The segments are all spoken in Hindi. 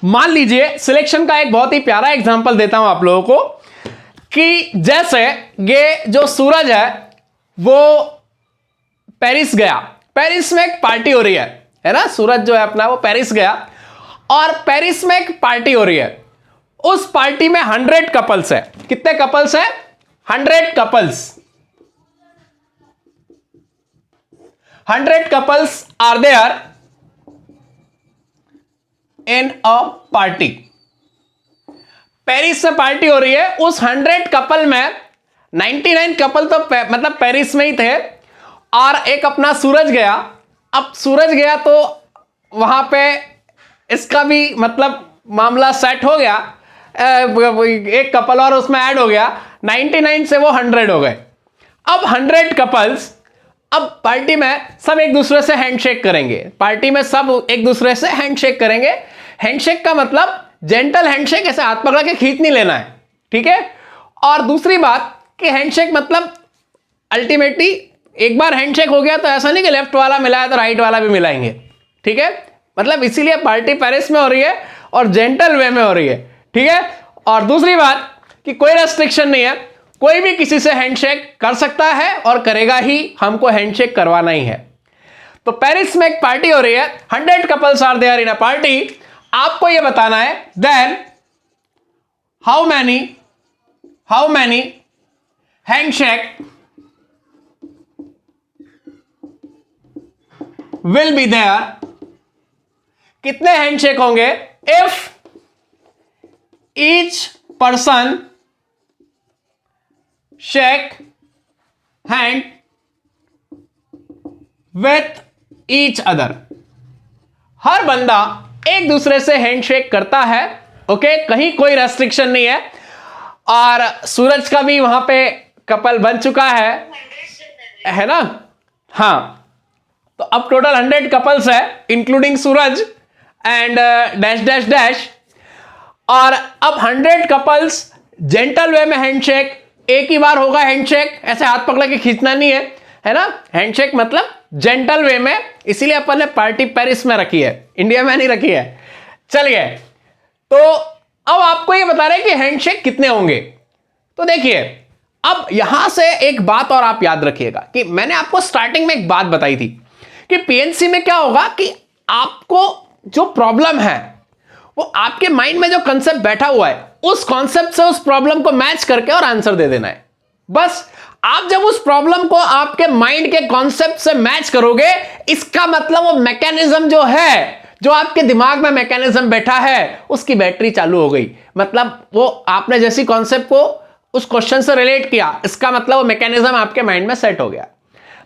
मान लीजिए सिलेक्शन का एक बहुत ही प्यारा एग्जांपल देता हूं आप लोगों को कि जैसे ये जो सूरज है वो पेरिस गया, पेरिस में एक पार्टी हो रही है ना, सूरज जो है अपना वो पेरिस गया और पेरिस में एक पार्टी हो रही है। उस पार्टी में 100 कपल्स है। कितने कपल्स है? 100 couples. 100 couples are there in a party. Paris में पार्टी हो रही है। उस 100 कपल में 99 कपल तो मतलब पेरिस में ही थे और एक अपना सूरज गया। अब सूरज गया तो वहां पे इसका भी मतलब मामला सेट हो गया, एक कपल और उसमें ऐड हो गया, 99 से वो 100 हो गए। अब 100 कपल्स अब पार्टी में सब एक दूसरे से हैंडशेक करेंगे। पार्टी में सब एक दूसरे से हैंडशेक करेंगे। हैंडशेक का मतलब जेंटल हैंडशेक, ऐसे हाथ पकड़ के खींच नहीं लेना है, ठीक है। और दूसरी बात कि हैंडशेक मतलब अल्टीमेटली एक बार हैंडशेक हो गया तो ऐसा नहीं कि लेफ्ट वाला मिला है तो राइट वाला भी मिलाएंगे, ठीक है। मतलब इसीलिए पार्टी पेरिस में हो रही है और जेंटल वे में हो रही है, ठीक है। और दूसरी बात कि कोई रेस्ट्रिक्शन नहीं है, कोई भी किसी से हैंडशेक कर सकता है और करेगा ही, हमको हैंडशेक करवाना ही है। तो पेरिस में एक पार्टी हो रही है, 100 couples are there in a party. आपको यह बताना है then how many handshake will be there. कितने हैंडशेक होंगे if each person shake hand with each other. हर बंदा एक दूसरे से हैंडशेक करता है, ओके, कहीं कोई रेस्ट्रिक्शन नहीं है। और सूरज का भी वहां पे कपल बन चुका है ना। हाँ, तो अब टोटल 100 कपल्स है including Suraj and dash dash dash. और अब 100 कपल्स जेंटल वे में हैंडशेक, एक ही बार होगा हैंडशेक, ऐसे हाथ पकड़ के खींचना नहीं है ना। हैंडशेक मतलब जेंटल वे में, इसीलिए अपन ने पार्टी पेरिस में रखी है, इंडिया में नहीं रखी है। चलिए, तो अब आपको ये बता रहे हैं कि हैंडशेक कितने होंगे। तो देखिए, अब यहां से एक बात और आप याद रखिएगा कि मैंने आपको स्टार्टिंग में एक बात बताई थी कि पीएनसी में क्या होगा कि आपको जो प्रॉब्लम है वो आपके माइंड में जो कॉन्सेप्ट बैठा हुआ है उस कॉन्सेप्ट से उस प्रॉब्लम को मैच करके और आंसर दे देना है। बस आप जब उस प्रॉब्लम को आपके माइंड के कॉन्सेप्ट से मैच करोगे, इसका मतलब वो मैकेनिज्म जो है, जो आपके दिमाग में मैकेनिज्म बैठा है, उसकी बैटरी चालू हो गई। मतलब वो आपने जैसी कॉन्सेप्ट को उस क्वेश्चन से रिलेट किया, इसका मतलब वो मैकेनिज्म आपके माइंड में सेट हो गया।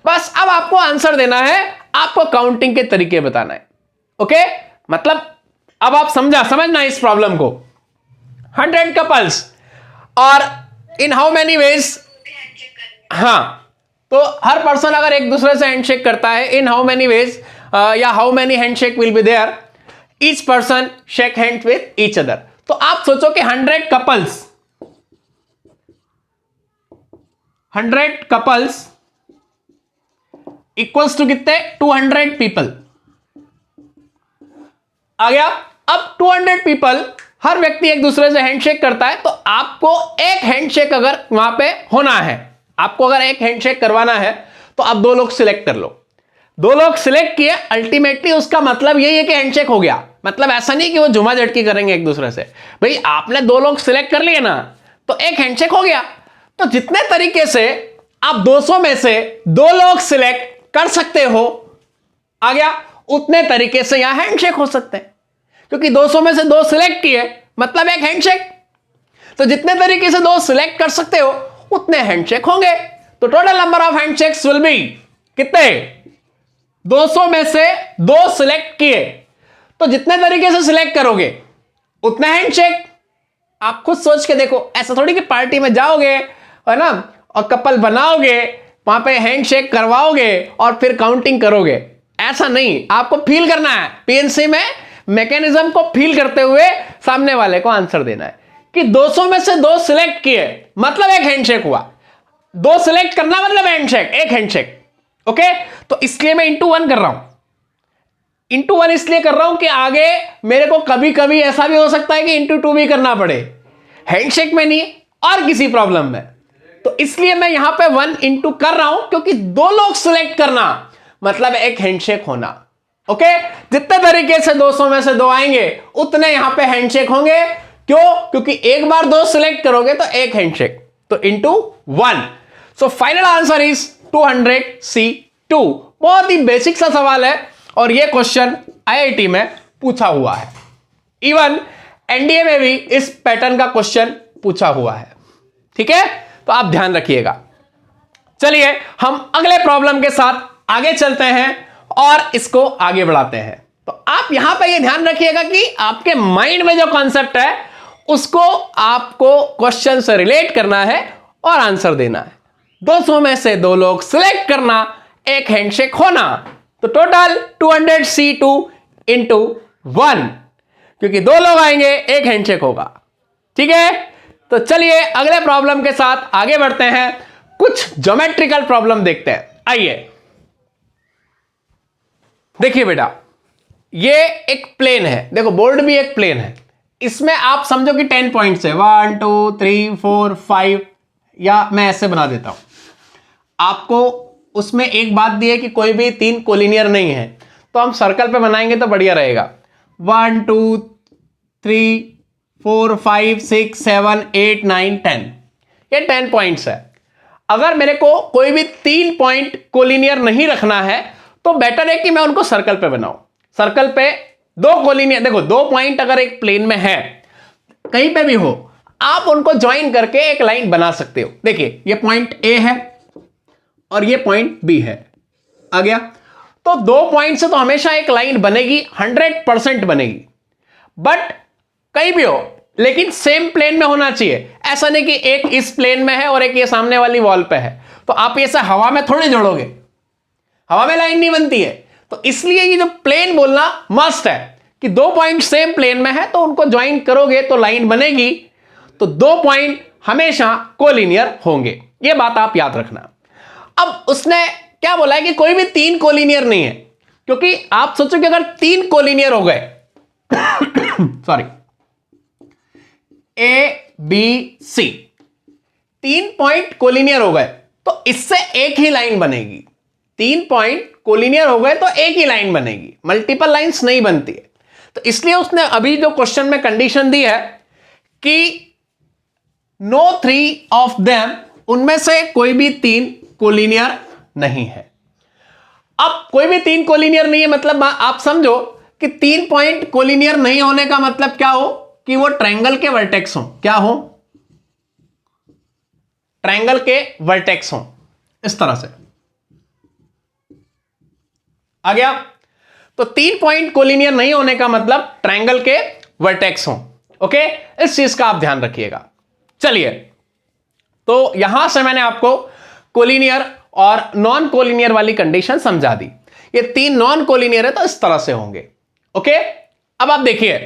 बस अब आपको आंसर देना है, आपको काउंटिंग के तरीके बताना है, ओके। मतलब अब आप समझना इस प्रॉब्लम को। 100 कपल्स और इन हाउ मेनी वेज। हाँ, तो हर पर्सन अगर एक दूसरे से हैंडशेक करता है, इन हाउ मेनी वेज या how many handshake will be there, each person shake hand with each other. तो आप सोचो कि 100 कपल्स इक्वल्स टू कितने? 200 पीपल आ गया। अब 200 पीपल, हर व्यक्ति एक दूसरे से हैंडशेक करता है, तो आपको एक हैंडशेक अगर वहां पे होना है, आपको अगर एक हैंडशेक करवाना है, तो आप 2 लोग सिलेक्ट कर लो। 2 लोग सिलेक्ट किए, अल्टीमेटली उसका मतलब यही है कि हैंडशेक हो गया। मतलब ऐसा नहीं कि वो जुमा झटकी करेंगे एक दूसरे से। भाई आपने 2 लोग सिलेक्ट कर लिए ना, तो एक हैंडशेक हो गया। तो जितने तरीके से आप 200 में से 2 लोग सिलेक्ट कर सकते हो, आ गया, उतने तरीके से यहां हैंडशेक हो सकते हैं, क्योंकि 200 में से 2 सिलेक्ट किए मतलब एक हैंडशेक। तो जितने तरीके से 2 सिलेक्ट कर सकते हो उतने हैंडशेक होंगे। तो total number of handshakes will be कितने? 200 में से 2 सिलेक्ट किए, तो जितने तरीके से सिलेक्ट करोगे उतने हैंडशेक। आप खुद सोच के देखो, ऐसा थोड़ी कि पार्टी में जाओगे है ना और कपल बनाओगे, वहां पे हैंडशेक करवाओगे और फिर काउंटिंग करोगे। ऐसा नहीं, आपको फील करना है। पीएनसी में मैकेनिज्म को फील करते हुए सामने वाले को आंसर देना है कि 200 में से 2 सिलेक्ट किए मतलब एक हैंडशेक हुआ। 2 सिलेक्ट करना मतलब हैंडशेक, एक हैंडशेक, ओके। तो इसलिए मैं इंटू 1 कर रहा हूं, इंटू 1 इसलिए कर रहा हूं कि आगे मेरे को कभी कभी ऐसा भी हो सकता है कि इंटू 2 भी करना पड़े, हैंडशेक में नहीं और किसी प्रॉब्लम में। तो इसलिए मैं यहां पे 1 इंटू कर रहा हूं, क्योंकि 2 लोग सिलेक्ट करना मतलब एक हैंडशेक होना। ओके, जितने तरीके से 200 में से 2 आएंगे उतने यहां पे हैंडशेक होंगे। क्यों? क्योंकि एक बार 2 सिलेक्ट करोगे तो एक हैंडशेक, तो into 1। So final answer is 200C2। बहुत ही बेसिक सा सवाल है और यह क्वेश्चन आईआईटी में पूछा हुआ है। इवन एनडीए में भी इस पैटर्न का क्वेश्चन पूछा हुआ है। ठीक है, तो आप ध्यान रखिएगा। चलिए हम अगले प्रॉब्लम के साथ आगे चलते हैं और इसको आगे बढ़ाते हैं। तो आप यहां पर यह ध्यान रखिएगा कि आपके माइंड में जो कॉन्सेप्ट है उसको आपको क्वेश्चन से रिलेट करना है और आंसर देना है। 200 में से 2 लोग सिलेक्ट करना, एक हैंडशेक होना, तो टोटल 200C2 इंटू 1, क्योंकि 2 लोग आएंगे एक हैंडशेक होगा। ठीक है, तो चलिए अगले प्रॉब्लम के साथ आगे बढ़ते हैं। कुछ ज्योमेट्रिकल प्रॉब्लम देखते हैं। आइए देखिए बेटा, ये एक प्लेन है, देखो बोर्ड भी एक प्लेन है। इसमें आप समझो कि 10 पॉइंट्स है, 1 2 3 4 5, या मैं ऐसे बना देता हूं। आपको उसमें एक बात दी है कि कोई भी 3 कोलिनियर नहीं है, तो हम सर्कल पे बनाएंगे तो बढ़िया रहेगा। 1 2 3 4 5 6 7 8 9 10, ये 10 पॉइंट्स है। अगर मेरे को कोई भी 3 पॉइंट कोलिनियर नहीं रखना है तो बेटर है कि मैं उनको सर्कल पे बनाऊं। सर्कल पे 2 कोलिनियर, देखो 2 पॉइंट अगर एक प्लेन में है, कहीं पे भी हो, आप उनको ज्वाइन करके एक लाइन बना सकते हो। देखिए ये पॉइंट ए है और ये पॉइंट बी है, आ गया। तो 2 पॉइंट से तो हमेशा एक लाइन बनेगी, 100% बनेगी। बट कहीं भी हो, लेकिन सेम प्लेन में होना चाहिए। ऐसा नहीं कि एक इस प्लेन में है और एक ये सामने वाली वॉल पे है, तो आप ये से हवा में थोड़े जोड़ोगे, हवा में लाइन नहीं बनती है। तो इसलिए ये जो प्लेन बोलना मस्ट है कि 2 पॉइंट सेम प्लेन में है तो उनको ज्वाइन करोगे तो लाइन बनेगी। तो 2 पॉइंट हमेशा कोलिनियर होंगे, ये बात आप याद रखना। अब उसने क्या बोला है कि कोई भी 3 कोलिनियर नहीं है, क्योंकि आप सोचो कि अगर 3 कोलिनियर हो गए sorry, A B C 3 point collinear हो गए तो इससे एक ही लाइन बनेगी। 3 पॉइंट कोलिनियर हो गए तो एक ही लाइन बनेगी, मल्टीपल लाइंस नहीं बनती है। तो इसलिए उसने अभी जो क्वेश्चन में कंडीशन दी है कि नो 3 ऑफ देम, उनमें से कोई भी 3 कोलिनियर नहीं है। अब कोई भी 3 कोलिनियर नहीं है मतलब आप समझो कि 3 पॉइंट कोलिनियर नहीं होने का मतलब क्या हो कि वो ट्रायंगल के वर्टेक्स हो। क्या हो? ट्रायंगल के वर्टेक्स हो, इस तरह से। आ गया? तो 3 पॉइंट कोलिनियर नहीं होने का मतलब ट्रायंगल के वर्टेक्स हो। ओके, इस चीज का आप ध्यान रखिएगा। चलिए, तो यहां से मैंने आपको कोलिनियर और नॉन कोलिनियर वाली कंडीशन समझा दी। ये 3 नॉन कोलिनियर है तो इस तरह से होंगे। ओके, अब आप देखिए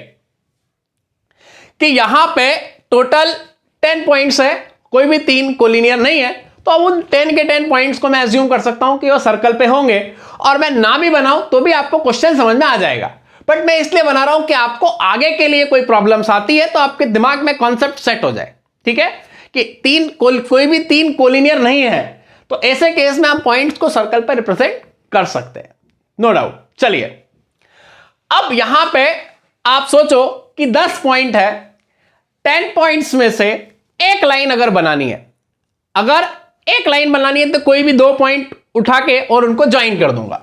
कि यहां पे टोटल 10 पॉइंट्स है, कोई भी 3 कोलिनियर नहीं है, तो अब उन 10 के 10 पॉइंट्स को मैं एज्यूम कर सकता हूं कि वो सर्कल पे होंगे, और मैं ना भी बनाऊं तो भी आपको क्वेश्चन समझ में आ जाएगा। बट मैं इसलिए बना रहा हूं कि आपको आगे के लिए कोई प्रॉब्लम्स आती है तो आपके दिमाग में कॉन्सेप्ट सेट हो जाए। ठीक है, कि कोई भी 3 कोलिनियर नहीं है, तो ऐसे केस में हम पॉइंट्स को सर्कल पर रिप्रेजेंट कर सकते हैं, नो डाउट। चलिए, अब यहां पे आप सोचो कि 10 पॉइंट है, 10 पॉइंट्स में से एक लाइन अगर बनानी है, अगर एक लाइन बनानी है तो कोई भी 2 पॉइंट उठा के और उनको ज्वाइन कर दूंगा।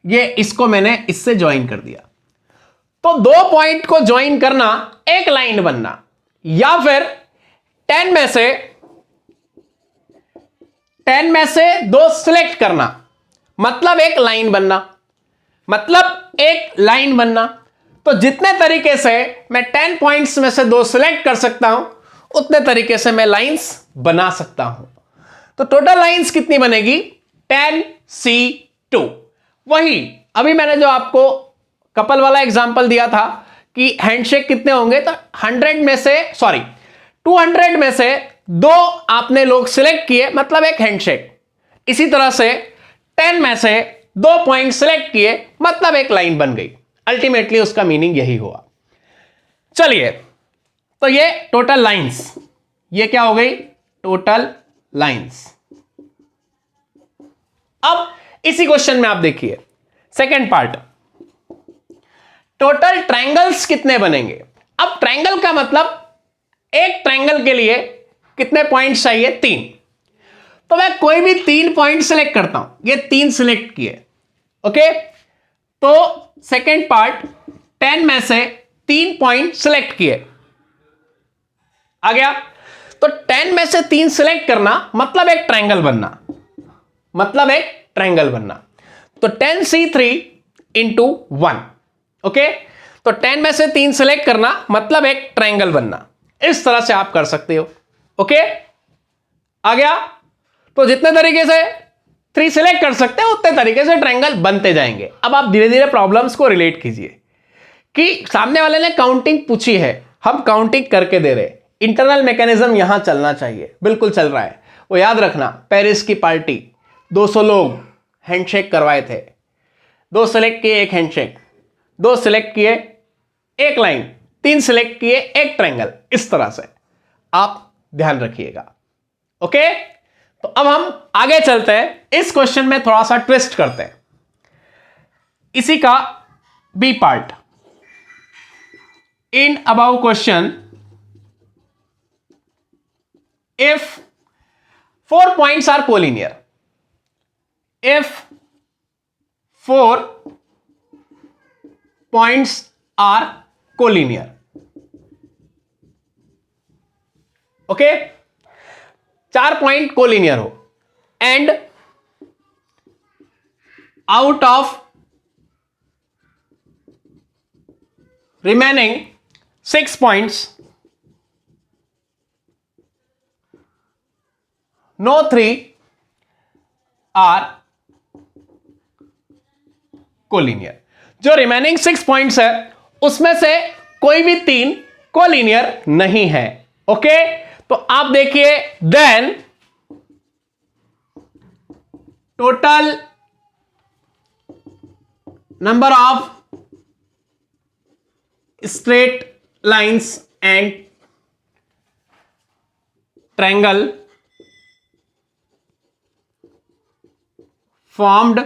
ये इसको मैंने इससे ज्वाइन कर दिया, तो 2 पॉइंट को ज्वाइन करना, एक लाइन बनना, या फिर 10 में से 2 सिलेक्ट करना, मतलब एक लाइन बनना, मतलब एक लाइन बनना। तो जितने तरीके से मैं 10 पॉइंट्स में से 2 सिलेक्ट कर सकता हूं, उतने तरीके से मैं लाइंस बना सकता हूं। तो टोटल लाइंस कितनी बनेगी? 10C2। वही अभी मैंने जो आपको कपल वाला एग्जांपल दिया था कि हैंडशेक कितने होंगे, तो 200 में से 2 आपने लोग सिलेक्ट किए, मतलब एक हैंडशेक। इसी तरह से 10 में से 2 पॉइंट सिलेक्ट किए, मतलब एक लाइन बन गई। अल्टीमेटली उसका मीनिंग यही हुआ। चलिए, तो ये टोटल लाइंस, ये क्या हो गई? Total lines. अब इसी क्वेश्चन में आप देखिए सेकेंड पार्ट, टोटल ट्रायंगल्स कितने बनेंगे? अब ट्रायंगल का मतलब एक ट्रायंगल के लिए कितने पॉइंट्स चाहिए? 3। तो मैं कोई भी 3 पॉइंट सिलेक्ट करता हूं, ये 3 सिलेक्ट किए, ओके। तो सेकेंड पार्ट, 10 में से 3 पॉइंट सिलेक्ट किए, आ गया। तो 10 में से 3 सिलेक्ट करना मतलब एक ट्रायंगल बनना, मतलब एक ट्रायंगल बनना। तो 10C3 इंटू 1, ओके। तो 10 में से 3 सिलेक्ट करना मतलब एक ट्रायंगल बनना। इस तरह से आप कर सकते हो, ओके, आ गया। तो जितने तरीके से 3 सिलेक्ट कर सकते हैं उतने तरीके से ट्रायंगल बनते जाएंगे। अब आप धीरे धीरे प्रॉब्लम्स को रिलेट कीजिए कि सामने वाले ने काउंटिंग पूछी है, हम काउंटिंग करके दे रहे, इंटरनल मैकेनिज्म यहां चलना चाहिए, बिल्कुल चल रहा है। वो याद रखना, पेरिस की पार्टी 200 लोग हैंडशेक करवाए थे, 2 सिलेक्ट किए, 1 हैंडशेक, 2 सिलेक्ट किए, 1 लाइन, 3 सिलेक्ट किए, 1 ट्रायंगल। इस तरह से आप ध्यान रखिएगा, ओके। तो अब हम आगे चलते हैं, इस क्वेश्चन में थोड़ा सा ट्विस्ट करते हैं। इसी का B part, in above question if 4 points are collinear, if 4 points are collinear, okay, 4 point collinear हो and out of remaining 6 points no 3 are collinear. जो रिमेनिंग 6 पॉइंट्स है उसमें से कोई भी 3 कोलिनियर नहीं है, ओके। तो आप देखिए, then total number of straight lines and triangle formed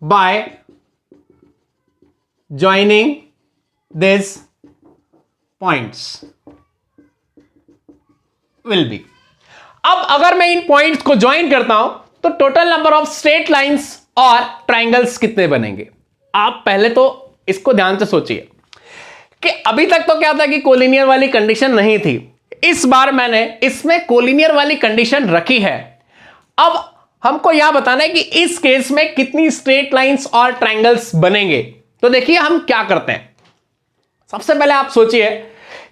by joining these points will be। अब अगर मैं इन पॉइंट्स को ज्वाइन करता हूं तो total number of straight lines और ट्रायंगल्स कितने बनेंगे? आप पहले तो इसको ध्यान से सोचिए कि अभी तक तो क्या था कि कोलिनियर वाली कंडीशन नहीं थी, इस बार मैंने इसमें कोलिनियर वाली कंडीशन रखी है। अब हमको यह बताना है कि इस केस में कितनी स्ट्रेट लाइंस और ट्रायंगल्स बनेंगे। तो देखिए हम क्या करते हैं, सबसे पहले आप सोचिए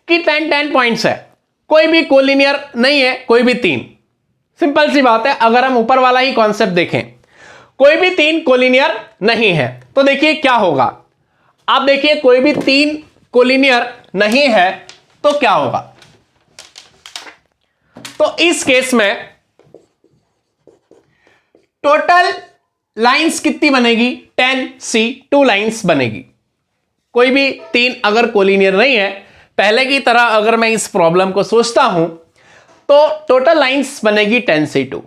कि 10 पॉइंट्स है, कोई भी कोलिनियर नहीं है, कोई भी 3, सिंपल सी बात है। अगर हम ऊपर वाला ही कॉन्सेप्ट देखें, कोई भी 3 कोलिनियर नहीं है, तो देखिए क्या होगा। आप देखिए कोई भी 3 कोलिनियर नहीं है तो क्या होगा। तो इस केस में टोटल लाइंस कितनी बनेगी? 10C2 लाइंस बनेगी। कोई भी 3 अगर कोलिनियर नहीं है, पहले की तरह अगर मैं इस प्रॉब्लम को सोचता हूं तो टोटल लाइंस बनेगी 10C2।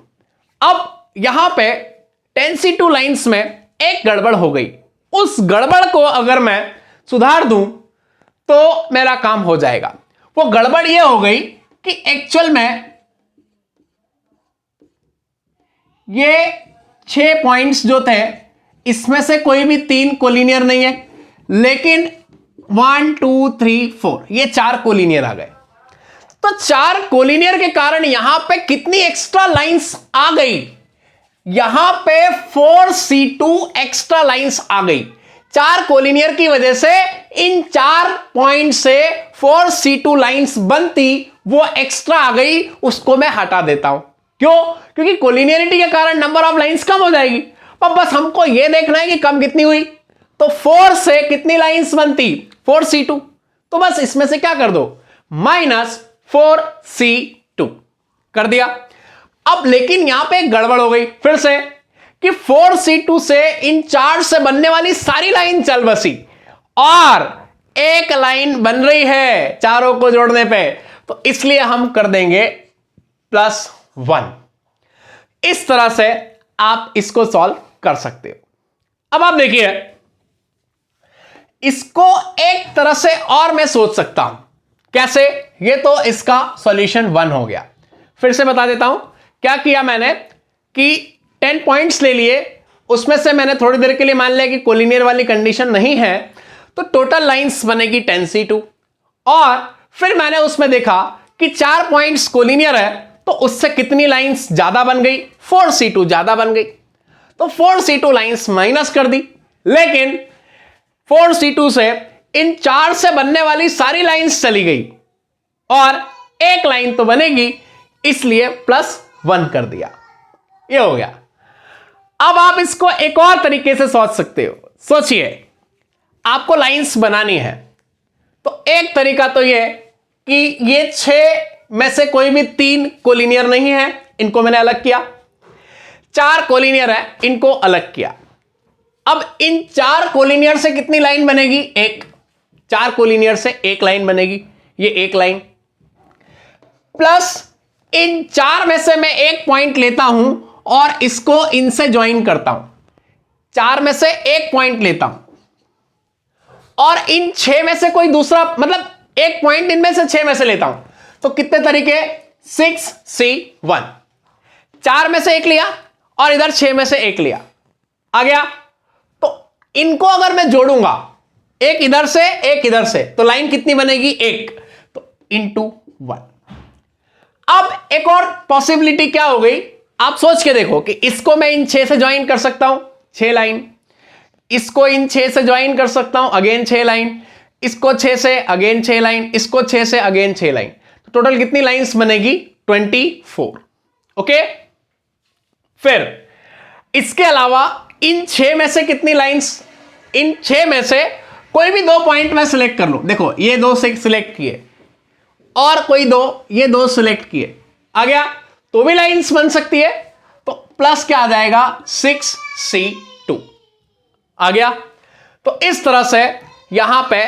अब यहां पे 10C2 लाइंस में एक गड़बड़ हो गई, उस गड़बड़ को अगर मैं सुधार दूं तो मेरा काम हो जाएगा। वो गड़बड़ ये हो गई कि एक्चुअल में ये 6 पॉइंट्स जो थे इसमें से कोई भी 3 कोलिनियर नहीं है, लेकिन 1 2 3 4 ये 4 कोलिनियर आ गए। तो 4 कोलिनियर के कारण यहां पे कितनी एक्स्ट्रा लाइंस आ गई? यहां पे 4C2 एक्स्ट्रा लाइंस आ गई। 4 कोलिनियर की वजह से इन 4 पॉइंट से 4C2 लाइंस बनती, वो एक्स्ट्रा आ गई, उसको मैं हटा देता हूं। क्यों? क्योंकि कोलिनियरिटी के कारण नंबर ऑफ लाइंस कम हो जाएगी। पर बस हमको यह देखना है कि कम कितनी हुई। तो 4 से कितनी लाइंस बनती? 4C2। तो बस इसमें से क्या कर दो, -4C2 कर दिया। अब लेकिन यहां पे एक गड़बड़ हो गई फिर से कि 4C2 से इन 4 से बनने वाली सारी लाइन चल बसी, और एक लाइन बन रही है चारों को जोड़ने पे, तो इसलिए हम कर देंगे +1। इस तरह से आप इसको सॉल्व कर सकते हो। अब आप देखिए, इसको एक तरह से और मैं सोच सकता हूं। कैसे? ये तो इसका सॉल्यूशन 1 हो गया। फिर से बता देता हूं क्या किया मैंने कि 10 पॉइंट्स ले लिए, उसमें से मैंने थोड़ी देर के लिए मान लिया कि कोलिनियर वाली कंडीशन नहीं है, तो टोटल लाइंस बनेगी 10C2। और फिर मैंने उसमें देखा कि 4 पॉइंट्स कोलिनियर है, तो उससे कितनी लाइंस ज्यादा बन गई? 4C2 ज्यादा बन गई। तो 4C2 लाइंस माइनस कर दी, लेकिन 4C2 से इन 4 से बनने वाली सारी लाइंस चली गई और एक लाइन तो बनेगी, इसलिए +1 कर दिया। ये हो गया। अब आप इसको एक और तरीके से सोच सकते हो। सोचिए, आपको लाइंस बनानी है, तो एक तरीका तो ये कि ये 6 में से कोई भी 3 कोलिनियर नहीं है, इनको मैंने अलग किया। 4 कोलिनियर है, इनको अलग किया। अब इन 4 कोलिनियर से कितनी लाइन बनेगी? 1। 4 कोलिनियर से 1 लाइन बनेगी, ये 1 लाइन, प्लस इन 4 में से मैं 1 पॉइंट लेता हूं और इसको इनसे ज्वाइन करता हूं। 4 में से 1 पॉइंट लेता हूं और इन 6 में से कोई दूसरा, मतलब 1 पॉइंट इनमें से 6 में से लेता हूं। तो कितने तरीके? 6C1। 4 में से 1 लिया और इधर 6 में से 1 लिया, आ गया। तो इनको अगर मैं जोड़ूंगा, एक इधर से एक इधर से, तो लाइन कितनी बनेगी? 1। तो ×1। अब एक और पॉसिबिलिटी क्या हो गई, आप सोच के देखो कि इसको मैं इन 6 से ज्वाइन कर सकता हूं, 6 लाइन। इसको इन 6 से ज्वाइन कर सकता हूं, अगेन 6 लाइन। इसको 6 से अगेन 6 लाइन, इसको 6 से अगेन 6 लाइन। तो टोटल कितनी लाइंस बनेगी? 24। ओके। फिर इसके अलावा इन 6 में से कितनी लाइंस? इन 6 में से कोई भी 2 पॉइंट में सिलेक्ट कर लो। देखो, ये 2 से सिलेक्ट किए और कोई 2, ये 2 सिलेक्ट किए, आ गया। तो भी लाइंस बन सकती है। तो प्लस क्या आ जाएगा? 6C2 आ गया। तो इस तरह से यहां पे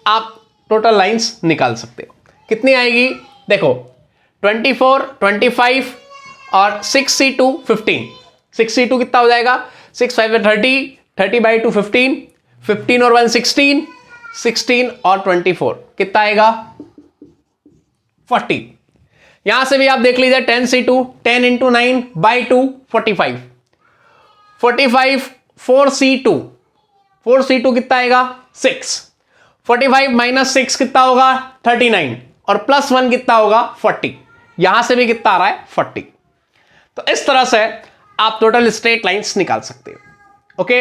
आप टोटल लाइंस निकाल सकते हो। कितनी आएगी? देखो, 24, 25 और 6C2 15। 6C2 कितना हो जाएगा? 6 5 30, 30/2 15, 15 और 1 16, 16 और 24 कितना आएगा? 40। यहां से भी आप देख लीजिए, 10C2, 10 × 9/2 45, 45 4C2, 4C2 कितना आएगा? 6। 45 - 6 कितना होगा? 39 और +1 कितना होगा? 40। यहां से भी कितना आ रहा है? 40। तो इस तरह से आप टोटल स्ट्रेट लाइंस निकाल सकते हो। ओके।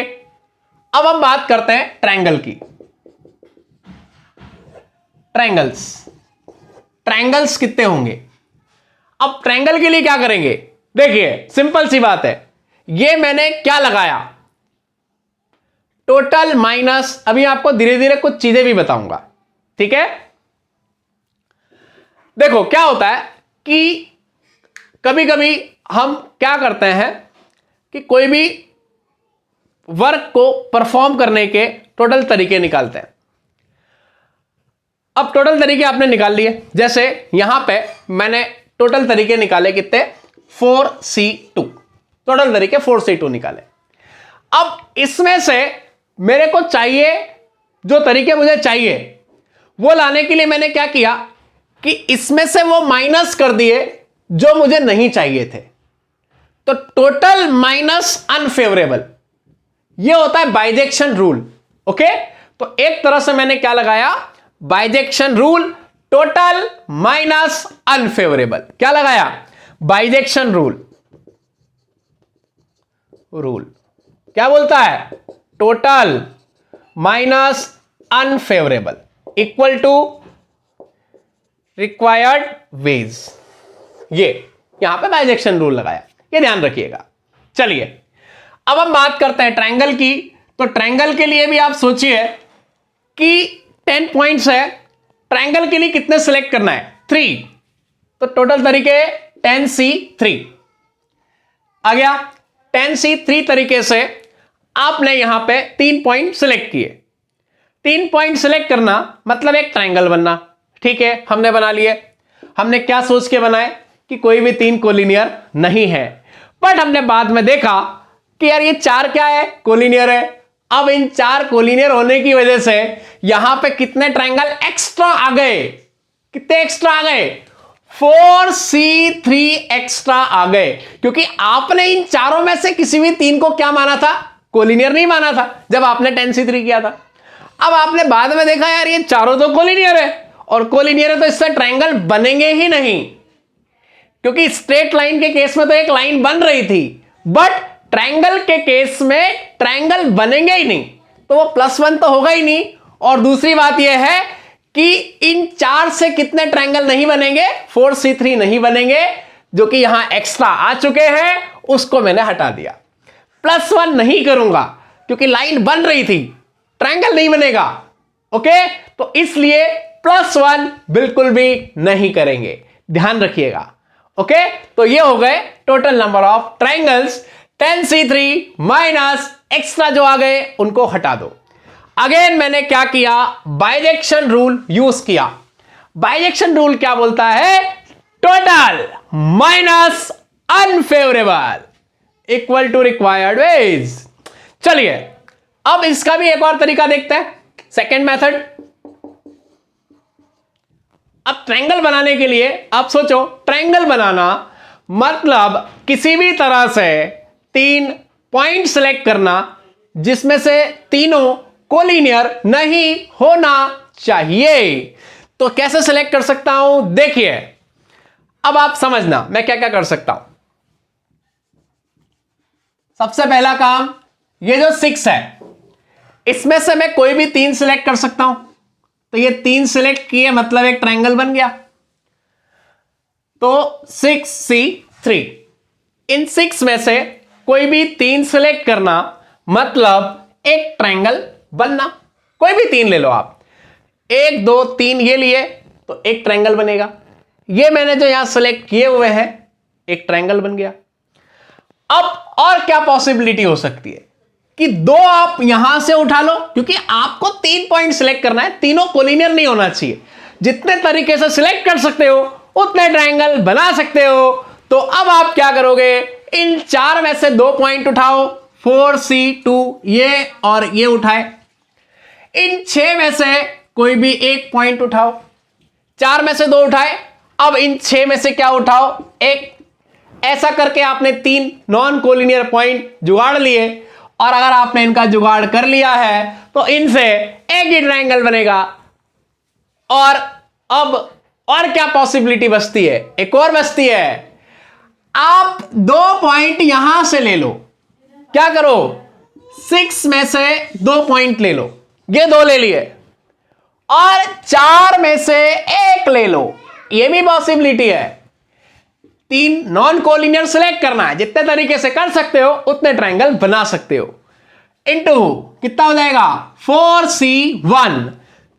अब हम बात करते हैं ट्रायंगल की। ट्रायंगल्स कितने होंगे? अब ट्रायंगल के लिए क्या करेंगे? देखिए, सिंपल सी बात है। ये मैंने क्या लगाया? टोटल माइनस, अभी आपको धीरे धीरे कुछ चीजें भी बताऊंगा, ठीक है। देखो क्या होता है कि कभी कभी हम क्या करते हैं कि कोई भी वर्क को परफॉर्म करने के टोटल तरीके निकालते हैं। अब टोटल तरीके आपने निकाल लिए, जैसे यहां पे मैंने टोटल तरीके निकाले कितने? 4C2। टोटल तरीके 4C2 निकाले। अब इसमें से मेरे को चाहिए, जो तरीके मुझे चाहिए वो लाने के लिए मैंने क्या किया कि इसमें से वो माइनस कर दिए जो मुझे नहीं चाहिए थे। तो टोटल माइनस अनफेवरेबल, ये होता है बाइजेक्शन रूल। ओके। तो एक तरह से मैंने क्या लगाया? Bijection rule, total minus unfavourable. क्या लगाया? Bijection rule. क्या बोलता है? Total minus unfavourable equal to required ways. ये यहां पे बाइजेक्शन रूल लगाया, ये ध्यान रखिएगा। चलिए, अब हम बात करते हैं ट्रायंगल की। तो ट्रायंगल के लिए भी आप सोचिए कि 10 पॉइंट्स है, ट्रायंगल के लिए कितने सिलेक्ट करना है? 3। तो टोटल तरीके 10C3 आ गया। 10C3 तरीके से आपने यहां पे 3 पॉइंट सिलेक्ट किए। 3 पॉइंट सिलेक्ट करना मतलब एक ट्रायंगल बनना। ठीक है, हमने बना लिए। हमने क्या सोच के बनाए कि कोई भी 3 कोलिनियर नहीं है, बट हमने बाद में देखा कि यार ये 4 क्या है, कोलिनियर है। अब इन 4 कोलिनियर होने की वजह से यहां पे कितने ट्रायंगल एक्स्ट्रा आ गए, कितने एक्स्ट्रा आ गए, 4C3 एक्स्ट्रा आ गए, क्योंकि आपने इन चारों में से किसी भी 3 को क्या माना था, कोलिनियर नहीं माना था जब आपने 10C3 किया था। अब आपने बाद में देखा यार ये चारों तो कोलिनियर है, और कोलिनियर है तो इससे ट्रायंगल बनेंगे ही नहीं, क्योंकि स्ट्रेट लाइन के केस में तो एक लाइन बन रही थी, बट ट्रायंगल के केस में ट्रायंगल बनेंगे ही नहीं, तो वो +1 तो होगा ही नहीं। और दूसरी बात यह है कि इन 4 से कितने ट्रायंगल नहीं बनेंगे, 4C3 नहीं बनेंगे, जो कि यहां एक्स्ट्रा आ चुके हैं, उसको मैंने हटा दिया। +1 नहीं करूंगा क्योंकि लाइन बन रही थी, ट्रायंगल नहीं बनेगा। ओके, तो इसलिए +1 बिल्कुल भी नहीं करेंगे, ध्यान रखिएगा। ओके, तो ये हो गए total number of triangles. 10C3 minus extra जो आ गए उनको हटा दो। अगेन मैंने क्या किया, बाइजेक्शन रूल यूज किया। बाइजेक्शन रूल क्या बोलता है, total minus unfavourable equal to required ways. चलिए अब इसका भी एक और तरीका देखते हैं, सेकेंड मेथड। अब ट्रायंगल बनाने के लिए आप सोचो, ट्रायंगल बनाना मतलब किसी भी तरह से 3 पॉइंट सिलेक्ट करना जिसमें से तीनों कोलिनियर नहीं होना चाहिए। तो कैसे सिलेक्ट कर सकता हूं, देखिए अब आप समझना मैं क्या क्या कर सकता हूं। सबसे पहला काम, ये जो 6 है इसमें से मैं कोई भी 3 सिलेक्ट कर सकता हूं। तो ये 3 सिलेक्ट किए मतलब एक ट्रायंगल बन गया। तो 6C3, इन 6 में से कोई भी 3 सिलेक्ट करना मतलब एक ट्रायंगल बनना। कोई भी 3 ले लो आप, 1 2 3 ये लिए तो एक ट्रायंगल बनेगा। ये मैंने जो यहां सिलेक्ट किए हुए हैं एक ट्रायंगल बन गया। अब और क्या पॉसिबिलिटी हो सकती है कि 2 आप यहां से उठा लो, क्योंकि आपको 3 पॉइंट सिलेक्ट करना है, तीनों कोलिनियर नहीं होना चाहिए। जितने तरीके से सिलेक्ट कर सकते हो उतने ट्रायंगल बना सकते हो। तो अब आप क्या करोगे, इन 4 में से 2 पॉइंट उठाओ, 4C2 ये और ये उठाए। इन 6 में से कोई भी एक पॉइंट उठाओ, 4 में से 2 उठाए, अब इन 6 में से क्या उठाओ, एक। ऐसा करके आपने 3 नॉन कोलिनियर पॉइंट जुगाड़ लिए, और अगर आपने इनका जुगाड़ कर लिया है तो इनसे एक ही ट्रायंगल बनेगा। और अब और क्या पॉसिबिलिटी बचती है, एक और बचती है, आप 2 पॉइंट यहां से ले लो। क्या करो, 6 में से 2 पॉइंट ले लो, ये 2 ले लिए, और 4 में से 1 ले लो, ये भी पॉसिबिलिटी है। 3 नॉन कोलिनियर सिलेक्ट करना है, जितने तरीके से कर सकते हो उतने ट्रायंगल बना सकते हो। इनटू कितना हो जाएगा, 4C1,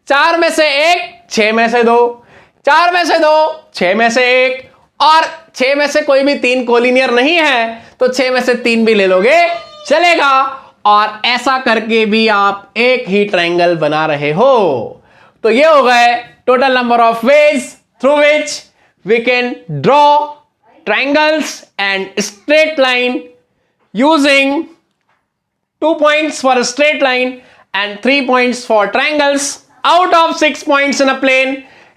4 में से 1 6 में से 2, 4 में से 2 6 में से 1, और 6 में से कोई भी 3 कोलिनियर नहीं है तो 6 में से 3 भी ले लोगे चलेगा। और ऐसा करके भी आप एक ही ट्रायंगल बना रहे हो। तो ये हो गए total number of ways through which we can draw triangles and straight line using 2 points for a straight line and 3 points for triangles out of 6 points in a plane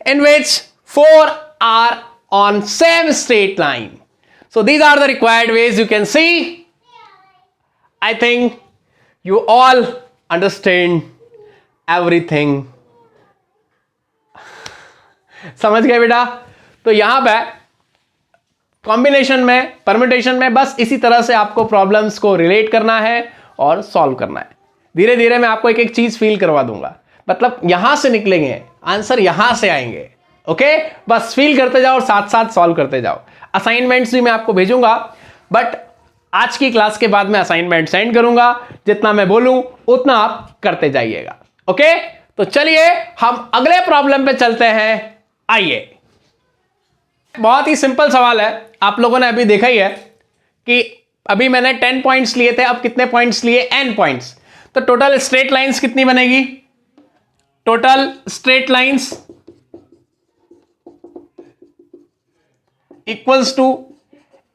in which 4 are on same straight line. So these are the required ways you can see. I think you all understand everything. समझ गए बेटा? तो यहां पे कॉम्बिनेशन में, परम्यूटेशन में बस इसी तरह से आपको प्रॉब्लम्स को रिलेट करना है और सॉल्व करना है। धीरे धीरे मैं आपको एक एक चीज फील करवा दूंगा, मतलब यहां से निकलेंगे आंसर, यहां से आएंगे। ओके, बस फील करते जाओ और साथ साथ सॉल्व करते जाओ। असाइनमेंट्स भी मैं आपको भेजूंगा, बट आज की क्लास के बाद मैं असाइनमेंट सेंड करूंगा, जितना मैं बोलूं उतना आप करते जाइएगा। ओके, तो चलिए हम अगले प्रॉब्लम पे चलते हैं। आइए, बहुत ही सिंपल सवाल है, आप लोगों ने अभी देखा ही है कि अभी मैंने 10 पॉइंट्स लिए थे, अब कितने पॉइंट्स लिए, n पॉइंट्स। तो टोटल स्ट्रेट लाइंस कितनी बनेगी, total straight lines equals to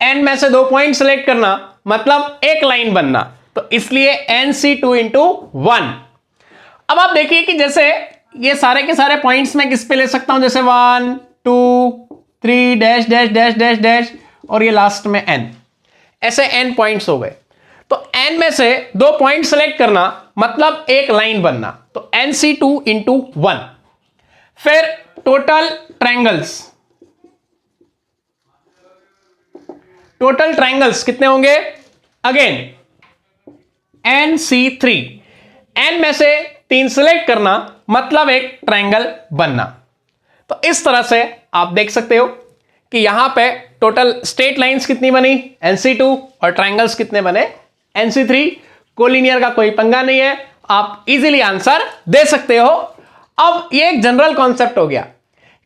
n में से 2 पॉइंट सेलेक्ट करना मतलब एक लाइन बनना, तो इसलिए nc2 इंटू 1। अब आप देखिए कि जैसे ये सारे के सारे पॉइंट्स मैं किस पे ले सकता हूं, जैसे 1 2 3 dash dash dash dash dash और ये लास्ट में n, ऐसे n पॉइंट्स हो गए। तो n में से 2 पॉइंट सेलेक्ट करना मतलब एक लाइन बनना, तो nc2 इंटू 1। फिर टोटल ट्रायंगल्स कितने होंगे, अगेन nc3, n में से 3 सेलेक्ट करना मतलब एक ट्रायंगल बनना। तो इस तरह से आप देख सकते हो कि यहां पे टोटल स्ट्रेट लाइंस कितनी बनी, nc2, और ट्रायंगल्स कितने बने, nc3। कोलिनियर का कोई पंगा नहीं है, आप इजीली आंसर दे सकते हो। अब ये एक जनरल कॉन्सेप्ट हो गया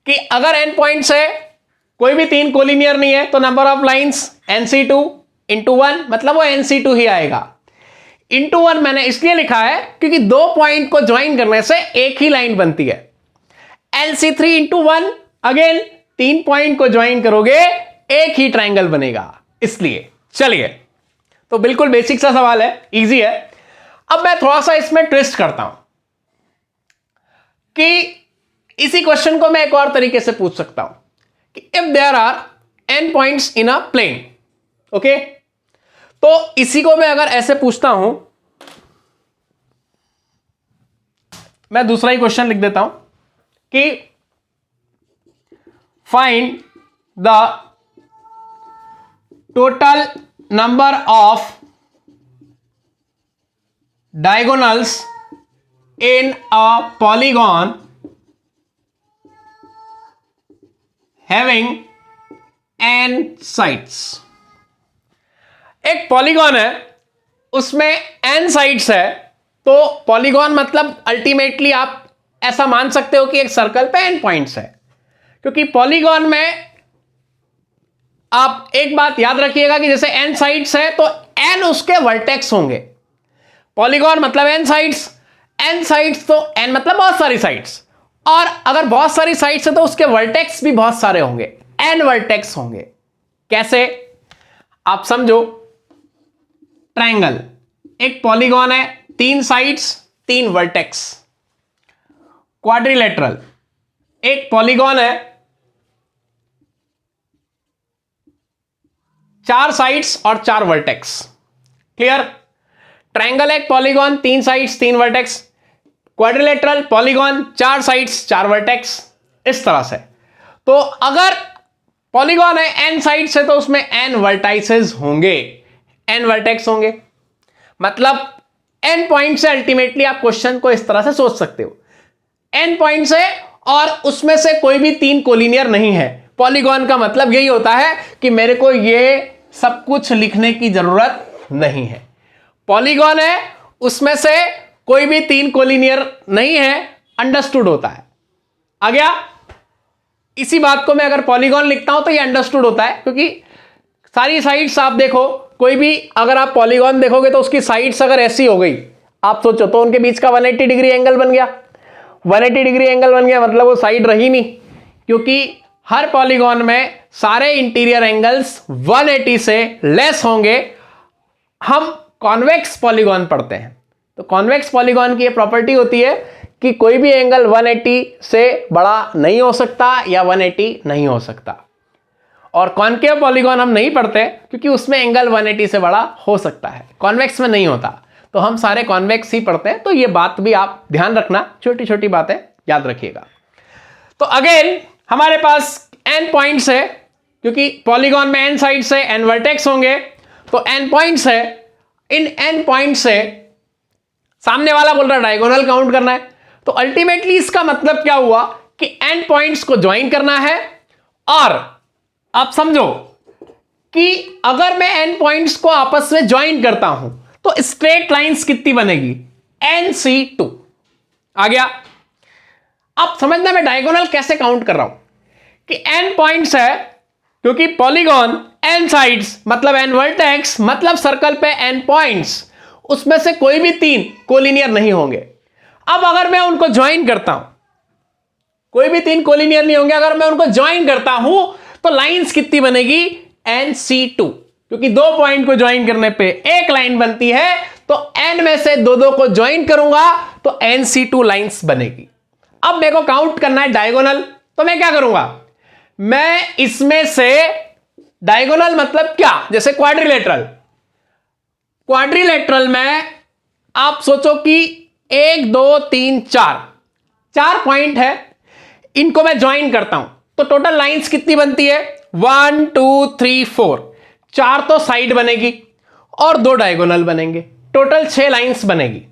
कि अगर n पॉइंट्स है, कोई भी 3 कोलिनियर नहीं है, तो number of lines nc2 into 1 मतलब वो nc2 ही आएगा। इंटू 1 मैंने इसलिए लिखा है क्योंकि 2 पॉइंट को ज्वाइन करने से एक ही लाइन बनती है। nc3 इंटू 1 अगेन 3 पॉइंट को ज्वाइन करोगे एक ही ट्रायंगल बनेगा, इसलिए। चलिए, तो बिल्कुल बेसिक सा सवाल है, इजी है। अब मैं थोड़ा सा इसमें ट्विस्ट करता हूं कि इसी क्वेश्चन को मैं एक और तरीके से पूछ सकता हूं कि if there are n points in a plane, okay, तो इसी को मैं अगर ऐसे पूछता हूं, मैं दूसरा ही क्वेश्चन लिख देता हूं कि find the total number of diagonals in a polygon having n sides. एक पॉलीगॉन है, उसमें n साइड्स है, तो पॉलीगॉन मतलब अल्टीमेटली आप ऐसा मान सकते हो कि एक सर्कल पे n पॉइंट्स है, क्योंकि पॉलीगॉन में आप एक बात याद रखिएगा कि जैसे n साइड्स है तो n उसके वर्टेक्स होंगे। पॉलीगॉन मतलब n साइड्स तो n मतलब बहुत सारी साइड्स, और अगर बहुत सारी साइड्स है तो उसके वर्टेक्स भी बहुत सारे होंगे, n वर्टेक्स होंगे। कैसे, आप समझो, ट्रायंगल एक पॉलीगॉन है, 3 साइड्स 3 वर्टेक्स। क्वाड्रिलेटरल एक पॉलीगॉन है, 4 साइड्स और 4 वर्टेक्स। क्लियर, ट्रायंगल एक polygon, 3 sides 3 vertex. Quadrilateral polygon, 4 sides 4 vertex. इस तरह से, तो अगर पॉलीगॉन है n साइड्स है तो उसमें n वर्टाइसेस होंगे, n वर्टेक्स होंगे, मतलब n पॉइंट से अल्टीमेटली आप क्वेश्चन को इस तरह से सोच सकते हो, n पॉइंट्स है और उसमें से कोई भी 3 कोलिनियर नहीं है। पॉलीगॉन का मतलब यही होता है कि मेरे को ये सब कुछ लिखने की जरूरत नहीं है। पॉलीगॉन है, उसमें से कोई भी 3 कोलिनियर नहीं है, अंडरस्टूड होता है। आ गया, इसी बात को मैं अगर पॉलीगॉन लिखता हूं तो ये अंडरस्टूड होता है, क्योंकि सारी साइड्स आप देखो, कोई भी अगर आप पॉलीगॉन देखोगे तो उसकी साइड्स अगर ऐसी हो गई, आप सोचो, तो उनके बीच का 180 डिग्री एंगल बन गया। 180 डिग्री एंगल बन गया मतलब वो साइड रही नहीं, क्योंकि हर पॉलीगॉन में सारे इंटीरियर एंगल्स 180 से लेस होंगे। हम कॉन्वेक्स पॉलीगॉन पढ़ते हैं, तो कॉन्वेक्स पॉलीगॉन की ये प्रॉपर्टी होती है कि कोई भी एंगल 180 से बड़ा नहीं हो सकता या 180 नहीं हो सकता। और कॉन्केव पॉलीगॉन हम नहीं पढ़ते क्योंकि उसमें एंगल 180 से बड़ा हो सकता है, कॉन्वेक्स में नहीं होता, तो हम सारे कॉन्वेक्स ही पढ़ते हैं। तो ये बात भी आप ध्यान रखना, छोटी छोटी बातें याद रखिएगा। तो अगेन हमारे पास n पॉइंट्स है, क्योंकि पॉलीगॉन में n साइड्स है, n वर्टेक्स होंगे, तो n पॉइंट्स है। इन n पॉइंट से सामने वाला बोल रहा है डायगोनल काउंट करना है, तो अल्टीमेटली इसका मतलब क्या हुआ कि n पॉइंट्स को ज्वाइन करना है। और आप समझो कि अगर मैं n पॉइंट्स को आपस में ज्वाइन करता हूं तो स्ट्रेट लाइंस कितनी बनेगी, nc2। आ गया, अब समझना मैं डायगोनल कैसे काउंट कर रहा हूं कि n पॉइंट्स है, क्योंकि पॉलीगॉन n साइड्स मतलब n वर्टेक्स मतलब सर्कल पे n पॉइंट्स, उसमें से कोई भी 3 कोलिनियर नहीं होंगे। अब अगर मैं उनको ज्वाइन करता हूं, कोई भी 3 कोलिनियर नहीं होंगे, अगर मैं उनको ज्वाइन करता हूं तो लाइंस कितनी बनेगी, NC2, क्योंकि 2 पॉइंट को ज्वाइन करने पे एक लाइन बनती है, तो n में से 2 को ज्वाइन करूंगा तो NC2 लाइंस बनेगी। अब मेरे को काउंट करना है डायगोनल, तो मैं क्या करूंगा, मैं इसमें से डायगोनल मतलब क्या, जैसे क्वाड्रिलेटरल, क्वाड्रिलेटरल में आप सोचो कि 1 2 3 4 पॉइंट है, इनको मैं ज्वाइन करता हूं तो टोटल लाइंस कितनी बनती है, 1 2 3 4, 4 तो साइड बनेगी और 2 डायगोनल बनेंगे, टोटल 6 लाइंस बनेगी।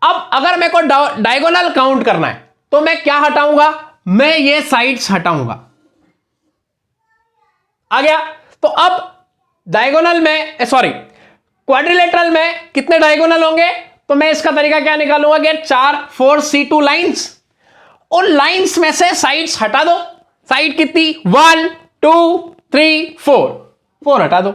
अब अगर मेरे को डायगोनल काउंट करना है तो मैं क्या हटाऊंगा, मैं ये साइड्स हटाऊंगा, आ गया। तो अब डायगोनल में सॉरी क्वाड्रिलेटरल में कितने डायगोनल होंगे, तो मैं इसका तरीका क्या निकालूंगा कि 4 C2 लाइंस, उन लाइंस में से साइड्स हटा दो, साइड कितनी 1 2 3 4 हटा दो।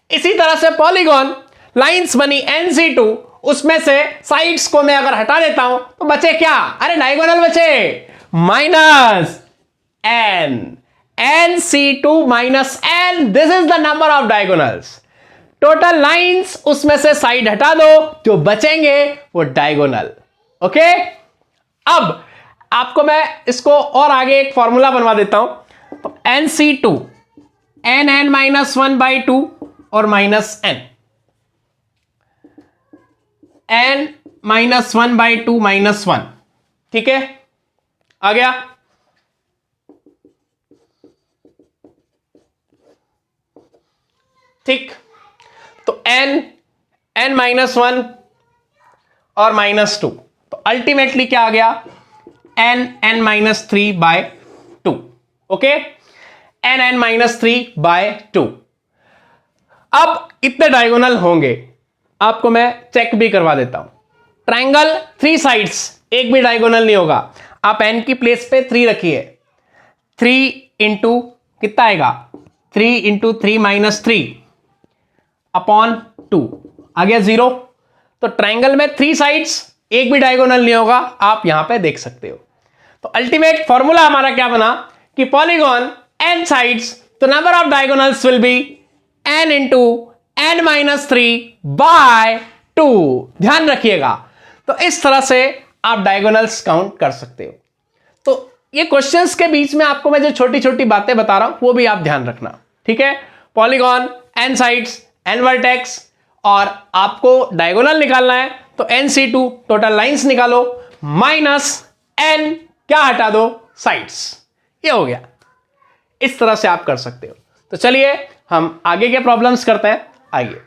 इसी तरह से पॉलीगॉन लाइंस बनी NC2, उसमें से साइड्स को मैं अगर हटा देता हूं तो बचे क्या, अरे डायगोनल बचे minus n, NC2 minus n, this is the number of diagonals. Total lines उसमें से साइड हटा दो, जो बचेंगे वो डायगोनल। ओके, अब आपको मैं इसको और आगे एक फॉर्मूला बनवा देता हूं, तो NC2 n माइनस 1/2 और माइनस n माइनस 1/2 माइनस 1, ठीक है, आ गया। ठीक, तो n माइनस 1 और माइनस 2, तो अल्टीमेटली क्या आ गया, n minus 3/2। Okay, n minus 3/2। अब इतने डायगोनल होंगे, आपको मैं चेक भी करवा देता हूं। ट्रायंगल 3 साइड्स, एक भी डायगोनल नहीं होगा, आप n की प्लेस पे 3 रखिए, 3 इंटू कितना आएगा, 3 इंटू 3 माइनस 3 अपॉन 2, आ गया 0। तो ट्रायंगल में 3 साइड्स, एक भी डायगोनल नहीं होगा, आप यहां पे देख सकते हो। तो अल्टीमेट फॉर्मूला हमारा क्या बना कि पॉलीगॉन n साइड्स, तो number of diagonals will be n into n minus 3/2। ध्यान रखिएगा, तो इस तरह से आप डायगोनल्स काउंट कर सकते हो। तो ये क्वेश्चंस के बीच में आपको मैं जो छोटी छोटी बातें बता रहा हूं वो भी आप ध्यान रखना, ठीक है। Polygon n sides, n vertex, और आपको डायगोनल निकालना है तो NC2 टोटल लाइंस निकालो, माइनस n क्या हटा दो, साइड्स, ये हो गया। इस तरह से आप कर सकते हो। तो चलिए हम आगे के प्रॉब्लम्स करते हैं, आइए।